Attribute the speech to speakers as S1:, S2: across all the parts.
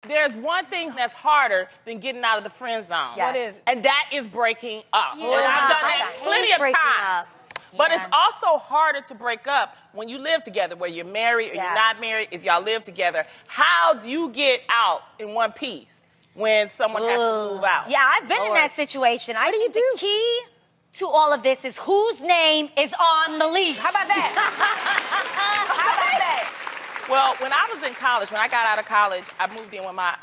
S1: there's one thing that's harder than getting out of the friend zone.
S2: Yes. What is it?
S1: And that is breaking up.
S2: Yeah.
S1: And I've done
S2: I
S1: that
S2: hate
S1: plenty of
S2: breaking
S1: times. But it's also harder to break up when you live together, whether you're married or you're not married, if y'all live together. How do you get out in one piece when someone has to move out?
S3: Yeah, I've been in that situation. I think the key to all of this is whose name is on the lease.
S2: How about that? How about that?
S1: Well, when I was in college, when I got out of college, I moved in with my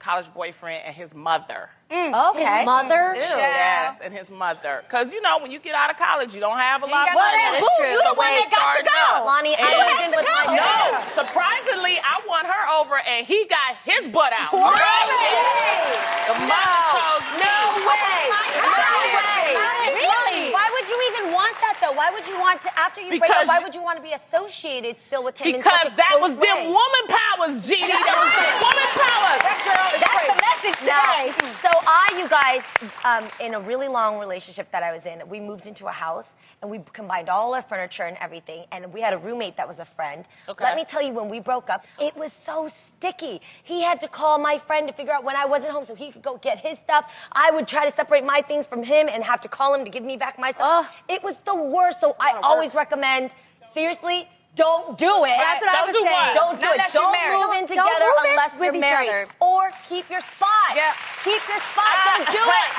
S1: college boyfriend and his mother.
S3: Okay.
S4: His mother?
S1: Yes, and his mother. Because, you know, when you get out of college, you don't have a lot of
S3: Well,
S1: money.
S3: then, boo, you the one that got to go.
S4: Lonnie, I lived in with my
S1: No, surprisingly, I won her over, and he got his butt out.
S3: Really?
S1: The mother chose me.
S4: No way.
S3: Really?
S4: Why would you even want that, though? Why would you want to, after you break up, why would you want to be associated still with him in such
S1: Because
S4: a
S1: that
S4: close
S1: was them
S4: way?
S1: woman powers, Jeannie. That was them woman powers.
S2: That girl is
S3: That's
S2: crazy.
S3: the message today.
S4: So you guys, in a really long relationship that I was in, we moved into a house and we combined all our furniture and everything. And we had a roommate that was a friend.
S1: Okay.
S4: Let me tell you, when we broke up, it was so sticky. He had to call my friend to figure out when I wasn't home so he could go get his stuff. I would try to separate my things from him and have to call him to give me back my stuff. It was the worst. So I always recommend, seriously, don't do it.
S2: That's what I was saying.
S4: Don't do
S2: Not
S4: it.
S2: unless you're
S4: Don't
S2: married.
S4: move in
S2: Don't
S4: together
S2: move in
S4: unless
S2: with
S4: you're
S2: each
S4: married.
S2: other.
S4: Or keep your spot.
S2: Yeah.
S4: Keep your spot. Don't do it.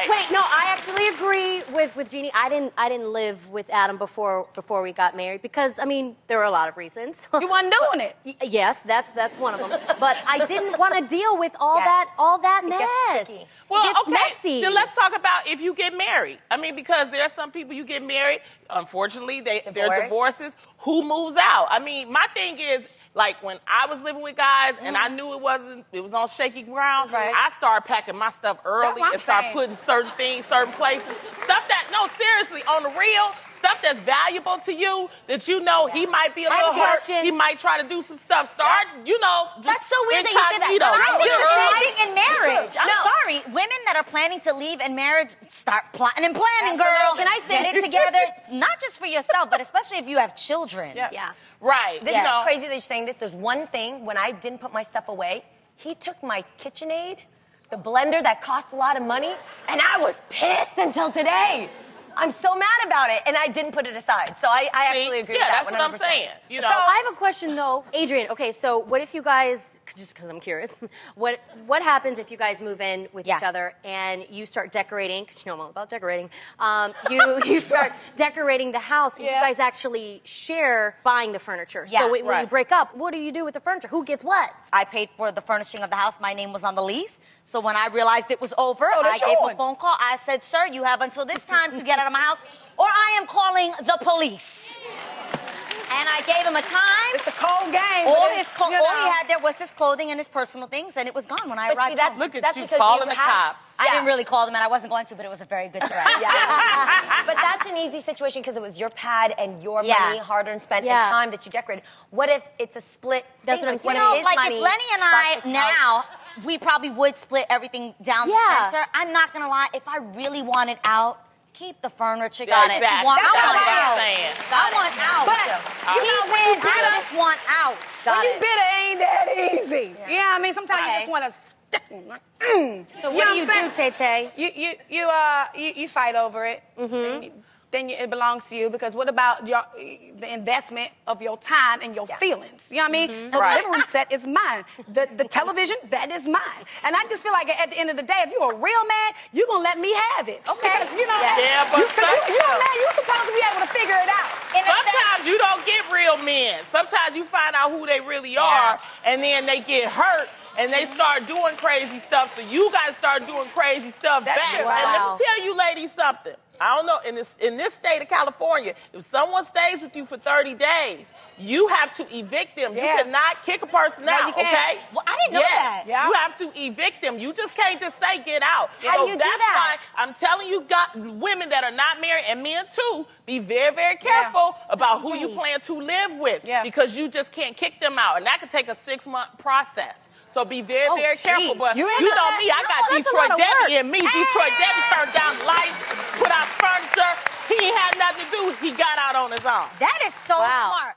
S1: Wait.
S5: No, I actually agree with Jeannie. I didn't live with Adam before we got married because I mean there were a lot of reasons.
S2: You wasn't doing it.
S5: Yes, that's one of them. But I didn't want to deal with all
S4: Yes.
S5: that
S4: It gets
S5: mess.
S4: sticky.
S1: Well,
S5: it gets
S1: okay,
S5: messy.
S1: then let's talk about if you get married. I mean, because there are some people you get married, unfortunately, their divorces. Who moves out? I mean, my thing is, like, when I was living with guys and I knew it was on shaky ground, I started packing my stuff early and started putting certain things, certain places. Stuff that, no, seriously, on the real, stuff that's valuable to you, that you know he might be a little hurt, he might try to do some stuff. Start, you know, just
S4: That's so weird that you say that.
S1: incognito.
S3: I
S1: Do
S3: think
S1: it
S3: the same
S1: early.
S3: thing in marriage. I'm
S4: No.
S3: sorry. Women that are planning to leave in marriage, start plotting and planning, girl.
S4: Can I say-
S3: Get it together, not just for yourself, but especially if you have children.
S5: Yeah.
S1: Right.
S4: This
S1: you
S4: is
S1: know.
S4: crazy that you're saying this. There's one thing, when I didn't put my stuff away, he took my KitchenAid, the blender that costs a lot of money, and I was pissed until today. I'm so mad about it, and I didn't put it aside. So I actually agree with that.
S1: Yeah, that's what I'm
S4: 100%.
S1: saying. You know.
S5: So I have a question though, Adrian. Okay, so what if you guys, just because I'm curious, what happens if you guys move in with each other and you start decorating? Because you know I'm all about decorating. You start decorating the house, and you guys actually share buying the furniture.
S3: Yeah.
S5: So when you break up, what do you do with the furniture? Who gets what?
S3: I paid for the furnishing of the house. My name was on the lease. So when I realized it was over, I gave a phone call. I said, sir, you have until this time to get out of my house, or I am calling the police. And I gave him a time.
S2: It's a cold game.
S3: All he had there was his clothing and his personal things, and it was gone when I arrived home.
S1: Look at
S4: that's
S1: you
S4: because
S1: calling
S4: you
S1: the
S4: have-
S1: cops.
S3: I didn't really call them, and I wasn't going to, but it was a very good threat.
S4: But that's an easy situation because it was your pad and your money, hard-earned spent, and time that you decorated. What if it's a split?
S5: That's
S4: thing?
S5: what I'm saying.
S4: What
S3: You know,
S4: his
S3: like
S4: money
S3: if Lenny and I
S4: bought the
S3: now,
S4: couch?
S3: we probably would split everything down the center. I'm not gonna lie, if I really want it out, keep the furniture.
S1: Yeah,
S3: Got it.
S1: exactly.
S3: I want
S1: That's what
S3: out.
S1: I'm saying.
S3: I want out.
S2: But,
S3: Keep it. I just want out.
S2: when you bitter, ain't that easy. Yeah, I mean, sometimes you just want to stick them. Like,
S5: So what do you do, Tay-Tay?
S2: You fight over it. Then it belongs to you, because what about the investment of your time and your feelings? You know what I mean? So the living room set is mine. The television, that is mine. And I just feel like at the end of the day, if you're a real man, you're going to let me have it.
S4: Okay.
S2: Because, you know,
S1: Yeah, but
S2: you're a man, you're supposed to be able to figure it out.
S1: Sometimes you don't get real men. Sometimes you find out who they really are, and then they get hurt, and they start doing crazy stuff. So you guys start doing crazy stuff back.
S2: true.
S1: And let me tell you, ladies, something. I don't know, in this state of California, if someone stays with you for 30 days, you have to evict them.
S2: Yeah.
S1: You cannot kick a person out,
S2: you can't.
S1: okay?
S3: Well, I didn't know that.
S2: Yeah.
S1: You have to evict them. You just can't just say get out.
S4: How
S1: so
S4: do you do
S1: that's
S4: that?
S1: why I'm telling you, women that are not married, and men too, be very, very careful about who you plan to live with, because you just can't kick them out, and that could take a 6-month process. So be very, very careful. But you know me, I got Detroit Debbie in me. Detroit Debbie turned down the lights, put out furniture. He ain't had nothing to do. He got out on his own.
S3: That is so smart.